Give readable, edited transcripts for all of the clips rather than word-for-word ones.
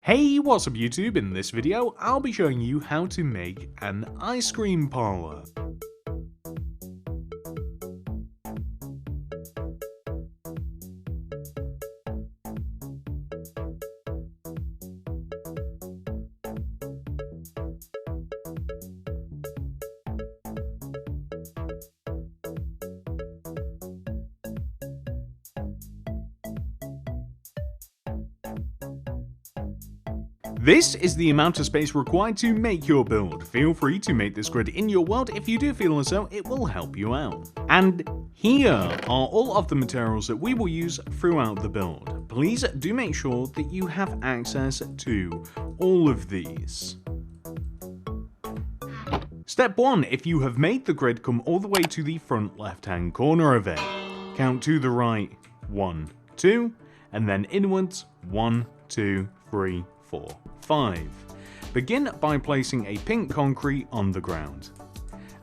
Hey, what's up YouTube? In this video, I'll be showing you how to make an ice cream parlor. This is the amount of space required to make your build. Feel free to make this grid in your world if you do feel as though it will help you out. And here are all of the materials that we will use throughout the build. Please do make sure that you have access to all of these. Step 1. If you have made the grid, come all the way to the front left hand corner of it. Count to the right 1, 2, and then inwards 1, 2, 3, 4, 5. Begin by placing a pink concrete on the ground,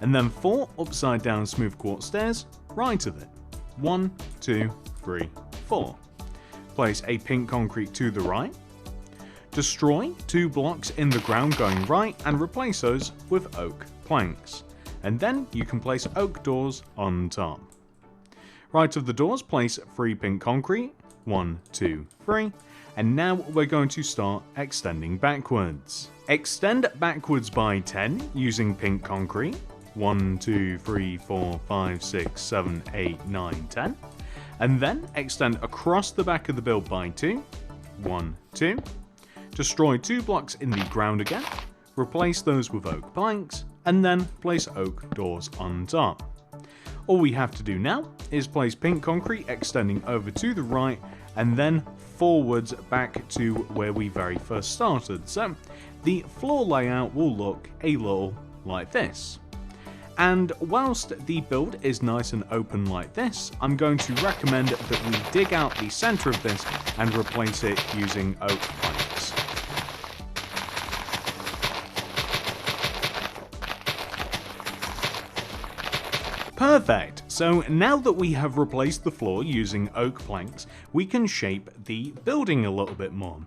and then 4 upside down smooth quartz stairs right of it. 1, 2, 3, 4. Place a pink concrete to the right. Destroy 2 blocks in the ground going right and replace those with oak planks. And then you can place oak doors on top. Right of the doors, place 3 pink concrete. 1, 2, 3. And now we're going to start extending backwards. Extend backwards by 10 using pink concrete. 1, 2, 3, 4, 5, 6, 7, 8, 9, 10. And then extend across the back of the build by 2. 1, 2. Destroy 2 blocks in the ground again. Replace those with oak planks. And then place oak doors on top. All we have to do now is place pink concrete extending over to the right and then forwards back to where we very first started. So the floor layout will look a little like this. And whilst the build is nice and open like this, I'm going to recommend that we dig out the center of this and replace it using oak planks. Perfect! So now that we have replaced the floor using oak planks, we can shape the building a little bit more.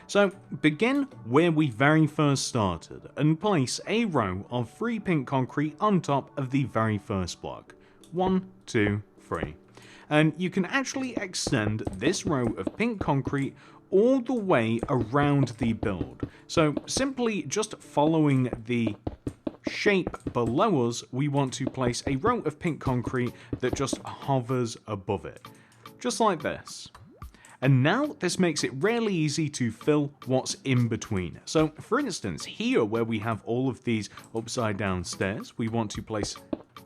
So begin where we very first started and place a row of 3 pink concrete on top of the very first block. 1, 2, 3. And you can actually extend this row of pink concrete all the way around the build. So simply just following the shape below us, we want to place a row of pink concrete that just hovers above it, just like this. And now this makes it really easy to fill what's in between. So for instance, here where we have all of these upside down stairs, we want to place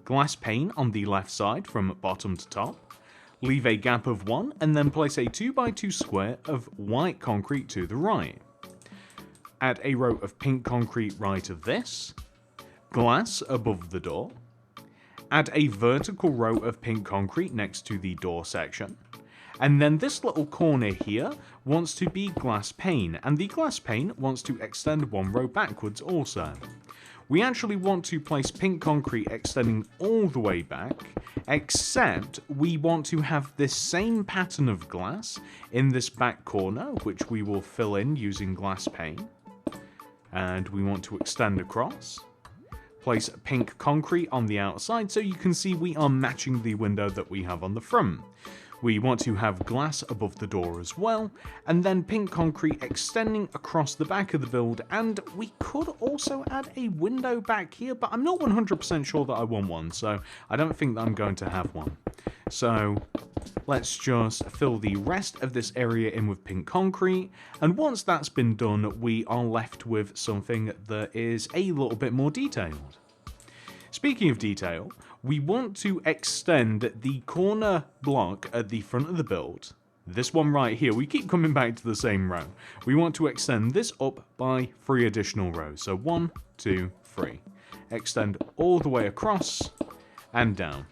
glass pane on the left side from bottom to top, leave a gap of 1, and then place a 2x2 square of white concrete to the right. Add a row of pink concrete right of this, glass above the door, add a vertical row of pink concrete next to the door section, and then this little corner here wants to be glass pane, and the glass pane wants to extend 1 row backwards also. We actually want to place pink concrete extending all the way back, except we want to have this same pattern of glass in this back corner, which we will fill in using glass pane, and we want to extend across. Place pink concrete on the outside so you can see we are matching the window that we have on the front. We want to have glass above the door as well, and then pink concrete extending across the back of the build, and we could also add a window back here, but I'm not 100% sure that I want one, so I don't think that I'm going to have one. So let's just fill the rest of this area in with pink concrete, and once that's been done, we are left with something that is a little bit more detailed. Speaking of detail, we want to extend the corner block at the front of the build. This one right here, we keep coming back to the same row. We want to extend this up by 3 additional rows. So 1, 2, 3. Extend all the way across and down.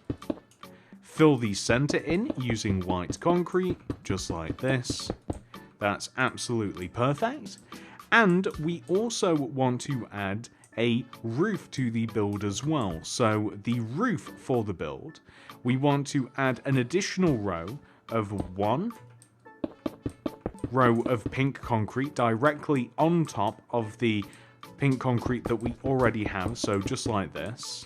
Fill the center in using white concrete, just like this. That's absolutely perfect. And we also want to add a roof to the build as well. So the roof for the build, we want to add an additional row of 1 row of pink concrete directly on top of the pink concrete that we already have, so just like this.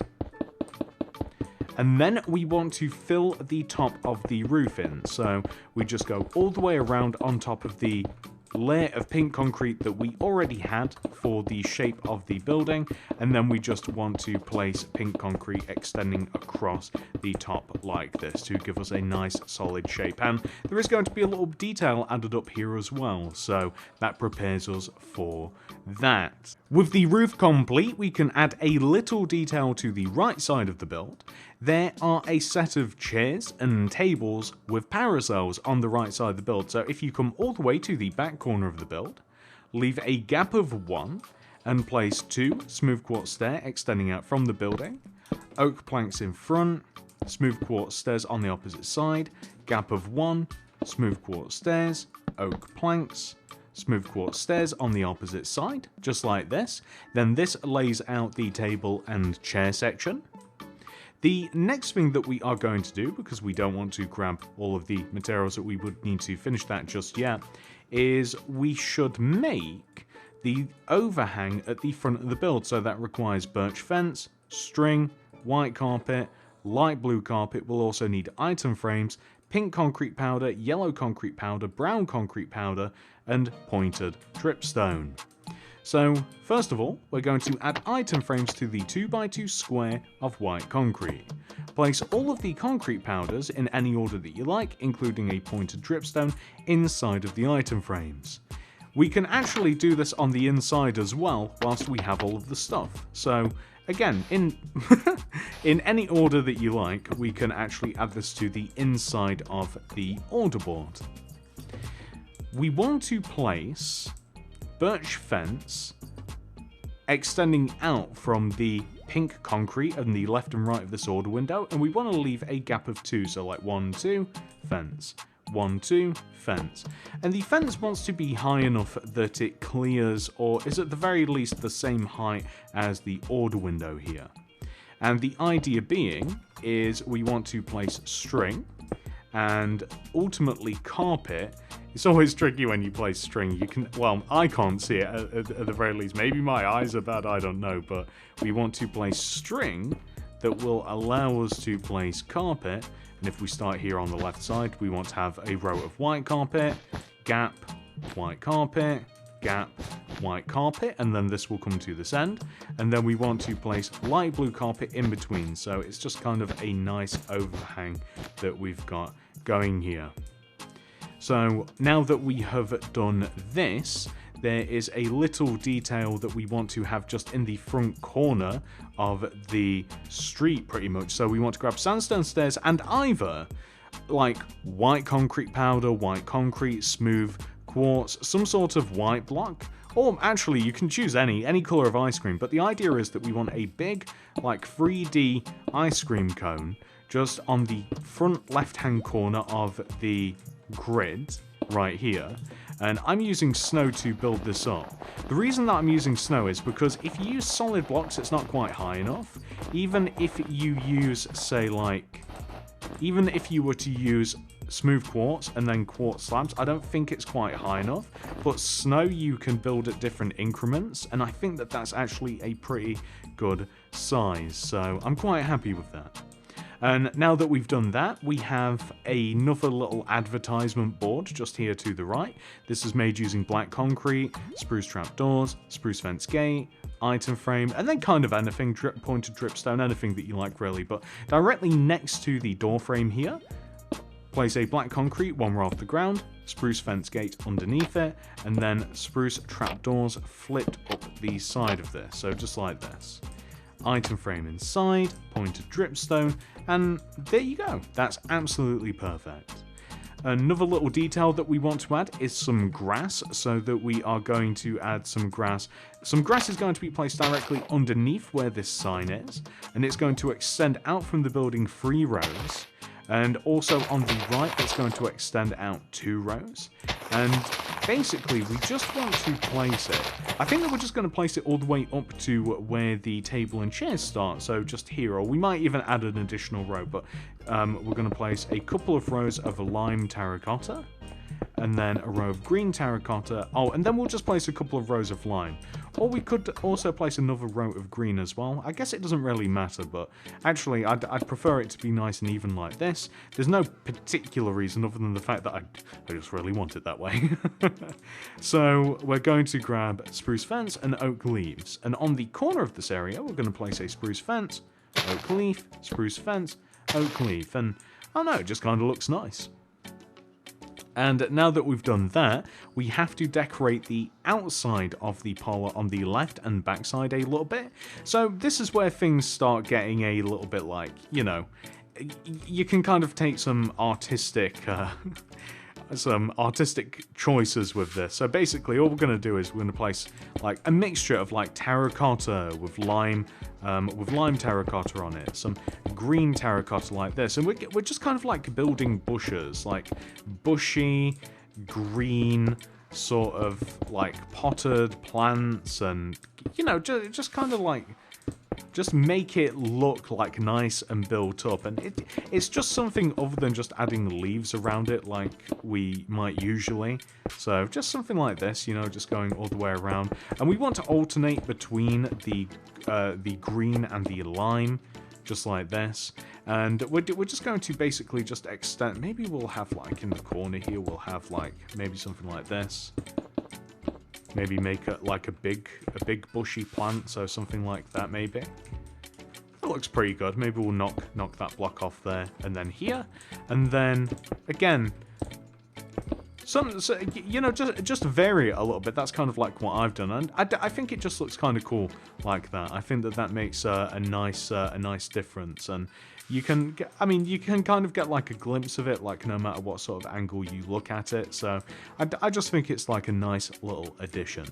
And then we want to fill the top of the roof in, so we just go all the way around on top of the layer of pink concrete that we already had for the shape of the building, and then we just want to place pink concrete extending across the top like this to give us a nice solid shape. And there is going to be a little detail added up here as well, so that prepares us for that. With the roof complete, we can add a little detail to the right side of the build. There are a set of chairs and tables with parasols on the right side of the build, so if you come all the way to the back corner of the build, leave a gap of 1 and place 2 smooth quartz stairs extending out from the building, oak planks in front, smooth quartz stairs on the opposite side, gap of 1, smooth quartz stairs, oak planks, smooth quartz stairs on the opposite side, just like this. Then this lays out the table and chair section. The next thing that we are going to do, because we don't want to grab all of the materials that we would need to finish that just yet, is we should make the overhang at the front of the build. So that requires birch fence, string, white carpet, light blue carpet. We'll also need item frames, pink concrete powder, yellow concrete powder, brown concrete powder, and pointed dripstone. So, first of all, we're going to add item frames to the 2x2 square of white concrete. Place all of the concrete powders in any order that you like, including a pointed dripstone, inside of the item frames. We can actually do this on the inside as well, whilst we have all of the stuff. So, again, in any order that you like, we can actually add this to the inside of the order board. We want to place birch fence extending out from the pink concrete on the left and right of this order window, and we want to leave a gap of 2, so like 1, 2, fence, 1, 2, fence. And the fence wants to be high enough that it clears, or is at the very least the same height as the order window here. And the idea being is we want to place string and ultimately carpet. It's always tricky when you place string. You can, well, I can't see it at the very least. Maybe my eyes are bad, I don't know. But we want to place string that will allow us to place carpet. And if we start here on the left side, we want to have a row of white carpet, gap, white carpet, gap, white carpet, and then this will come to this end. And then we want to place light blue carpet in between. So it's just kind of a nice overhang that we've got going here. So now that we have done this, there is a little detail that we want to have just in the front corner of the street pretty much. So we want to grab sandstone stairs and either like white concrete powder, white concrete, smooth quartz, some sort of white block, or actually you can choose any color of ice cream, but the idea is that we want a big like 3D ice cream cone just on the front left hand corner of the grid right here, and I'm using snow to build this up. The reason that I'm using snow is because if you use solid blocks, it's not quite high enough. Even if you use, say, like, even if you were to use smooth quartz and then quartz slabs, I don't think it's quite high enough. But snow you can build at different increments, and I think that that's actually a pretty good size, so I'm quite happy with that. And now that we've done that, we have another little advertisement board just here to the right. This is made using black concrete, spruce trapdoors, spruce fence gate, item frame, and then kind of anything, pointed dripstone, anything that you like really. But directly next to the door frame here, place a black concrete one row off the ground, spruce fence gate underneath it, and then spruce trapdoors flipped up the side of this, so just like this. Item frame inside, pointed dripstone, and there you go. That's absolutely perfect. Another little detail that we want to add is some grass, so that we are going to add some grass. Some grass is going to be placed directly underneath where this sign is, and it's going to extend out from the building 3 rows. And also on the right, it's going to extend out 2 rows. And basically, we just want to place it. I think that we're just going to place it all the way up to where the table and chairs start, so just here. Or we might even add an additional row, but we're going to place a couple of rows of lime terracotta. and then a row of green terracotta. Oh, and then we'll just place a couple of rows of lime. Or we could also place another row of green as well. I guess it doesn't really matter, but actually I'd prefer it to be nice and even like this. There's no particular reason other than the fact that I just really want it that way. So we're going to grab spruce fence and oak leaves. And on the corner of this area, we're going to place a spruce fence, oak leaf, spruce fence, oak leaf. And I don't know, it just kind of looks nice. And now that we've done that, we have to decorate the outside of the parlor on the left and back side a little bit. So this is where things start getting a little bit like, you know, you can kind of take some artistic choices with this. So basically all we're going to do is we're going to place like a mixture of like terracotta with lime terracotta on it, some green terracotta like this, and we're just kind of like building bushes, like bushy green sort of like potted plants, and you know, just kind of like just make it look like nice and built up. And it's just something other than just adding leaves around it like we might usually. So just something like this, you know, just going all the way around. And we want to alternate between the green and the lime, just like this. And we're just going to basically just extend. Maybe we'll have like in the corner here, we'll have like maybe something like this. Maybe make it like a big bushy plant, so something like that maybe. That looks pretty good. Maybe we'll knock that block off there, and then here, and then again, so, you know, just vary it a little bit. That's kind of like what I've done, and I think it just looks kind of cool like that. I think that makes a nice difference, and you can kind of get like a glimpse of it, like no matter what sort of angle you look at it. So I just think it's like a nice little addition.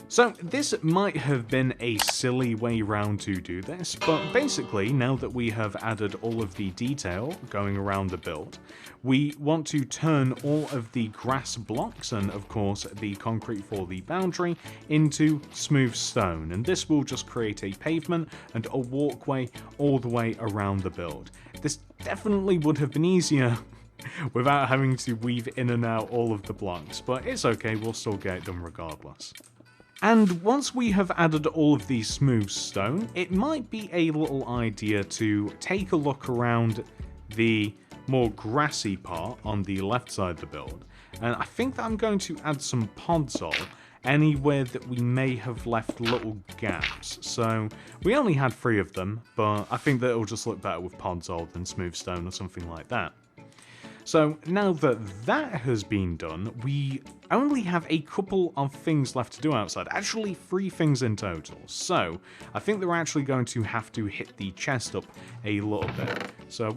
So this might have been a silly way round to do this, but basically now that we have added all of the detail going around the build, we want to turn all of the grass blocks and of course the concrete for the boundary into smooth stone, and this will just create a pavement and a walkway all the way around the build. This definitely would have been easier without having to weave in and out all of the blocks, but it's okay, we'll still get it done regardless. And once we have added all of these smooth stone, it might be a little idea to take a look around the more grassy part on the left side of the build. And I think that I'm going to add some podzol anywhere that we may have left little gaps. So we only had 3 of them, but I think that it'll just look better with podzol than smooth stone or something like that. So now that that has been done, we only have a couple of things left to do outside. Actually, 3 things in total. So I think they're actually going to have to hit the chest up a little bit. So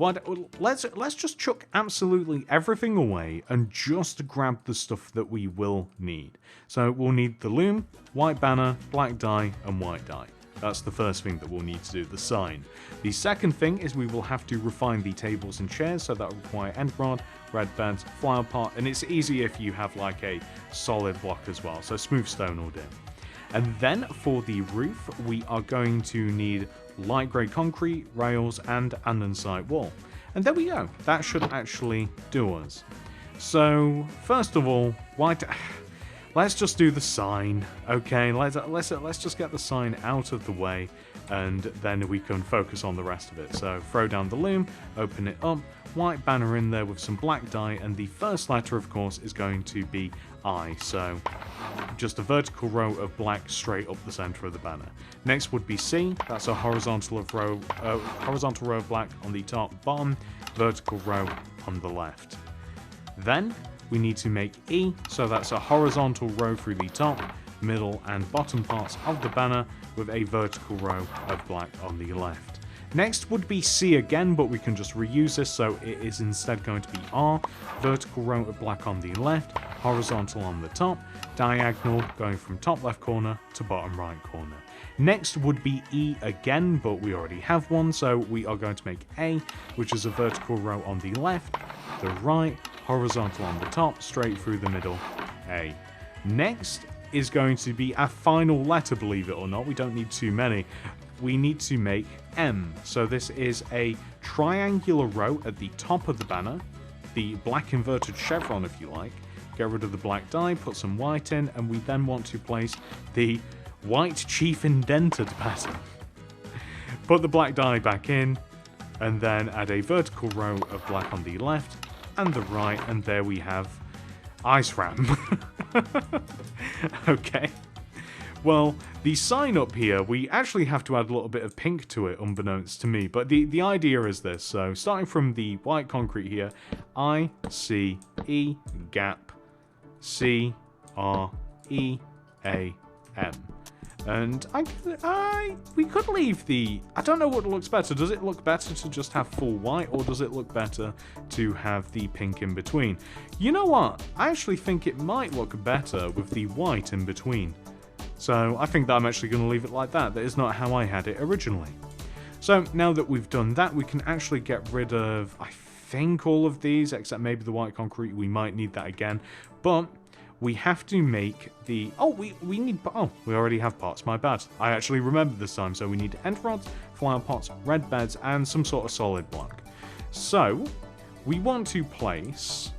let's just chuck absolutely everything away and just grab the stuff that we will need. So we'll need the loom, white banner, black dye, and white dye. That's the first thing that we'll need to do, the sign. The second thing is we will have to refine the tables and chairs, so that will require end rod, red beds, flower pot, and it's easy if you have like a solid block as well, so smooth stone will do. And then for the roof, we are going to need light grey concrete, rails, and an andesite wall. And there we go, that should actually do us. So first of all, let's just do the sign, okay? Let's just get the sign out of the way, and then we can focus on the rest of it. So throw down the loom, open it up, white banner in there with some black dye, and the first letter, of course, is going to be I. So just a vertical row of black straight up the center of the banner. Next would be C. That's a horizontal row of black on the top, bottom, vertical row on the left. Then we need to make E, so that's a horizontal row through the top, middle, and bottom parts of the banner with a vertical row of black on the left. Next would be C again, but we can just reuse this, so it is instead going to be R, vertical row of black on the left, horizontal on the top, diagonal going from top left corner to bottom right corner. Next would be E again, but we already have one, so we are going to make A, which is a vertical row on the left, the right, horizontal on the top, straight through the middle, A. Next is going to be our final letter, believe it or not. We don't need too many. We need to make M. So this is a triangular row at the top of the banner, the black inverted chevron if you like, get rid of the black die, put some white in, and we then want to place the white chief indented pattern. Put the black die back in, and then add a vertical row of black on the left and the right, and there we have ice ram. Okay. Well, the sign up here, we actually have to add a little bit of pink to it, unbeknownst to me. But the idea is this. So, starting from the white concrete here, I-C-E gap C-R-E-A-M. And we could leave the... I don't know what looks better. Does it look better to just have full white, or does it look better to have the pink in between? You know what? I actually think it might look better with the white in between. So I think that I'm actually going to leave it like that. That is not how I had it originally. So now that we've done that, we can actually get rid of, I think, all of these, except maybe the white concrete. We might need that again. But we have to make the... Oh, we need... Oh, we already have pots. My bad. I actually remembered this time. So we need end rods, flower pots, red beds, and some sort of solid block. So we want to place...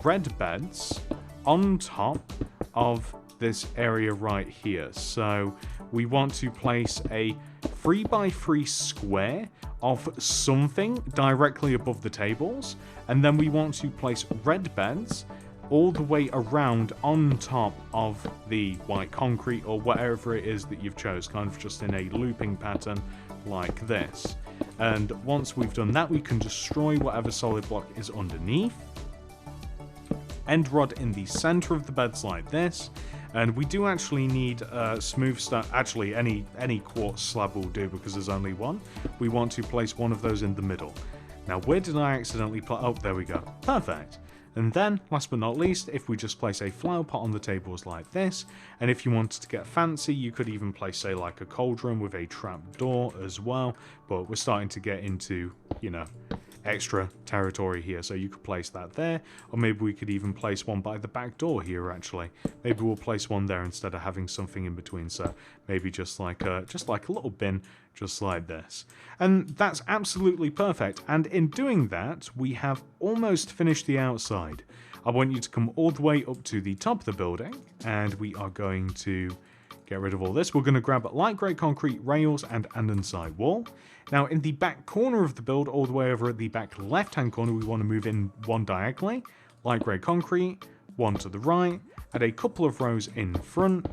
red beds on top of this area right here. So we want to place a 3x3 square of something directly above the tables, and then we want to place red beds all the way around on top of the white concrete or whatever it is that you've chose, kind of just in a looping pattern like this. And once we've done that, we can destroy whatever solid block is underneath. End rod in the center of the beds like this, and we do actually need smooth stone. Actually, any quartz slab will do because there's only one. We want to place one of those in the middle. Now, where did I accidentally put? Oh, there we go. Perfect. And then, last but not least, if we just place a flower pot on the tables like this, and if you wanted to get fancy, you could even place, say, like a cauldron with a trap door as well. But we're starting to get into, you know, extra territory here, so you could place that there, or maybe we could even place one by the back door here. Actually, maybe we'll place one there instead of having something in between. So maybe just like a little bin, just like this, and that's absolutely perfect. And in doing that, we have almost finished the outside. I want you to come all the way up to the top of the building, and we are going to get rid of all this. We're going to grab light grey concrete rails and an inside wall. Now, in the back corner of the build, all the way over at the back left-hand corner, we want to move in one diagonally, light grey concrete, one to the right, add a couple of rows in front,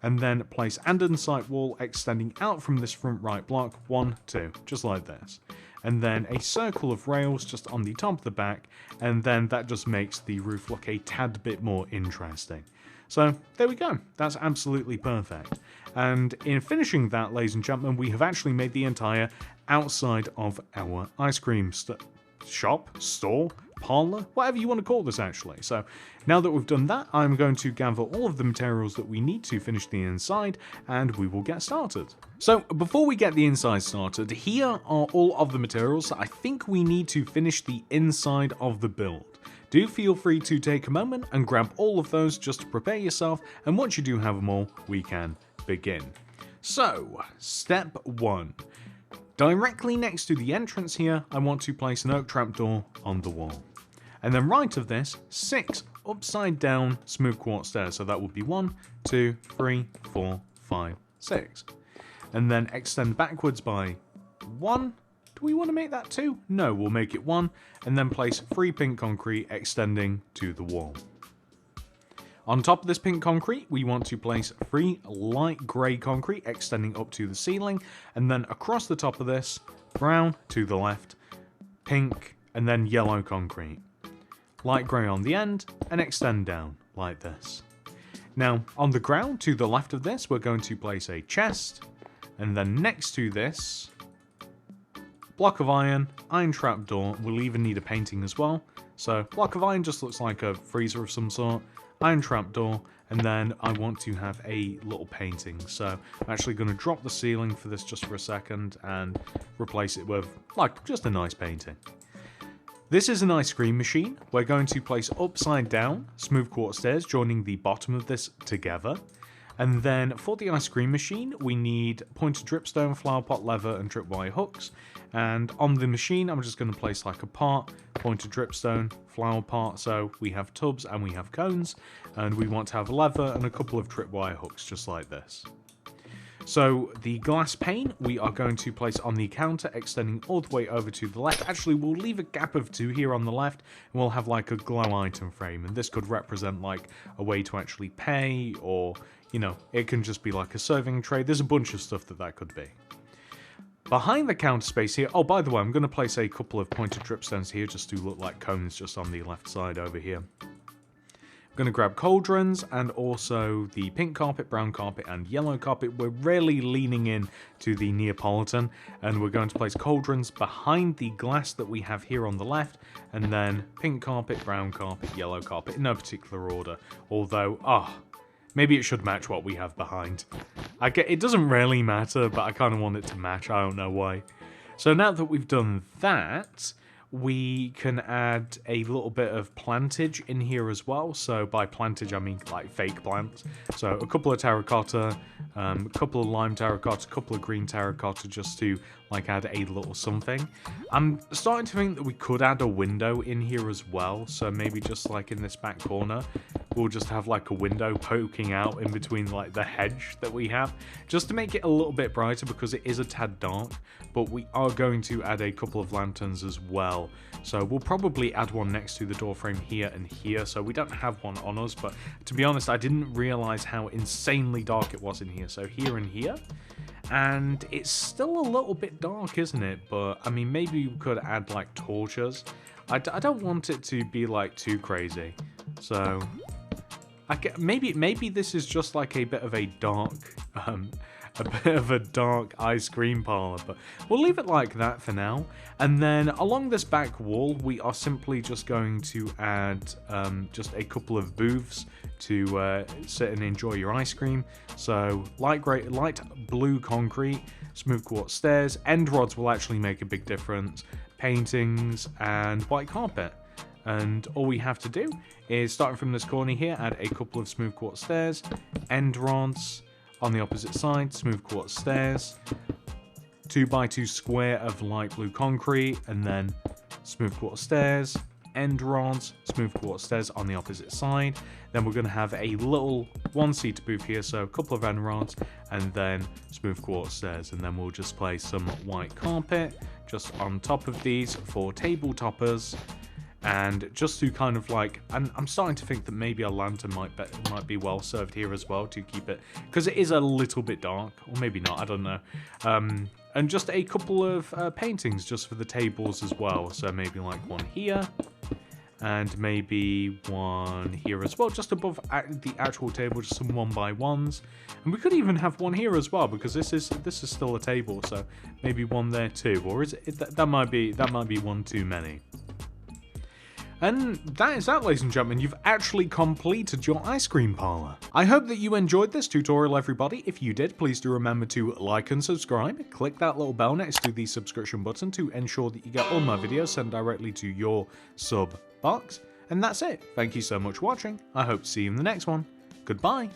and then place andesite wall extending out from this front right block, 1, 2, just like this. And then a circle of rails just on the top of the back, and then that just makes the roof look a tad bit more interesting. So there we go, that's absolutely perfect. And in finishing that, ladies and gentlemen, we have actually made the entire outside of our ice cream shop, store, parlor, whatever you want to call this actually. So now that we've done that, I'm going to gather all of the materials that we need to finish the inside, and we will get started. So before we get the inside started, here are all of the materials that I think we need to finish the inside of the build. Do feel free to take a moment and grab all of those just to prepare yourself, and once you do have them all, we can begin. So, step 1. Directly next to the entrance here, I want to place an oak trapdoor on the wall. And then right of this, 6 upside down smooth quartz stairs. So that would be 1, 2, 3, 4, 5, 6. And then extend backwards by 1. Do we want to make that 2? No, we'll make it 1. And then place 3 pink concrete extending to the wall. On top of this pink concrete, we want to place 3 light grey concrete extending up to the ceiling, and then across the top of this, brown to the left, pink, and then yellow concrete. Light grey on the end, and extend down, like this. Now, on the ground to the left of this, we're going to place a chest, and then next to this, block of iron trapdoor. We'll even need a painting as well. So, block of iron just looks like a freezer of some sort. Iron trapdoor, and then I want to have a little painting. So I'm actually going to drop the ceiling for this just for a second and replace it with, like, just a nice painting. This is an ice cream machine. We're going to place upside down smooth quartz stairs joining the bottom of this together. And then for the ice cream machine, we need pointed dripstone, flower pot lever, and tripwire hooks. And on the machine, I'm just going to place like a pot, pointed dripstone, flower pot. So we have tubs and we have cones, and we want to have a lever and a couple of tripwire hooks, just like this. So the glass pane we are going to place on the counter, extending all the way over to the left. Actually, we'll leave a gap of 2 here on the left, and we'll have like a glow item frame. And this could represent like a way to actually pay, or, you know, it can just be like a serving tray. There's a bunch of stuff that could be. Behind the counter space here, oh, by the way, I'm going to place a couple of pointed dripstones here just to look like cones just on the left side over here. I'm going to grab cauldrons and also the pink carpet, brown carpet, and yellow carpet. We're really leaning in to the Neapolitan, and we're going to place cauldrons behind the glass that we have here on the left, and then pink carpet, brown carpet, yellow carpet, in no particular order. Although, maybe it should match what we have behind. It doesn't really matter, but I kind of want it to match. I don't know why. So now that we've done that, we can add a little bit of plantage in here as well. So by plantage, I mean like fake plants. So a couple of terracotta, a couple of lime terracotta, a couple of green terracotta, just to like add a little something. I'm starting to think that we could add a window in here as well. So maybe just like in this back corner, we'll just have like a window poking out in between like the hedge that we have, just to make it a little bit brighter, because it is a tad dark. But we are going to add a couple of lanterns as well. So we'll probably add one next to the door frame here and here. So we don't have one on us, but to be honest, I didn't realize how insanely dark it was in here. So here and here. And it's still a little bit dark, isn't it? But I mean, maybe we could add like torches. I don't want it to be like too crazy. So maybe this is just like a bit of a dark ice cream parlor, but we'll leave it like that for now. And then along this back wall, we are simply just going to add just a couple of booths to sit and enjoy your ice cream. So light blue concrete, smooth quartz stairs, end rods will actually make a big difference, paintings, and white carpet. And all we have to do is, starting from this corner here, add a couple of smooth quartz stairs, end rods. On the opposite side, smooth quartz stairs, 2x2 square of light blue concrete, and then smooth quartz stairs, end rods, smooth quartz stairs on the opposite side. Then we're going to have a little one-seater booth here, so a couple of end rods, and then smooth quartz stairs. And then we'll just place some white carpet just on top of these for table toppers. And just to kind of like, and I'm starting to think that maybe a lantern might be well served here as well, to keep it, because it is a little bit dark, or maybe not, I don't know. And just a couple of paintings just for the tables as well. So maybe like one here, and maybe one here as well, just above the actual table, just some 1x1s. And we could even have one here as well, because this is still a table, so maybe one there too. Or is it that might be one too many. And that is that, ladies and gentlemen. You've actually completed your ice cream parlor. I hope that you enjoyed this tutorial, everybody. If you did, please do remember to like and subscribe. Click that little bell next to the subscription button to ensure that you get all my videos sent directly to your sub box. And that's it. Thank you so much for watching. I hope to see you in the next one. Goodbye.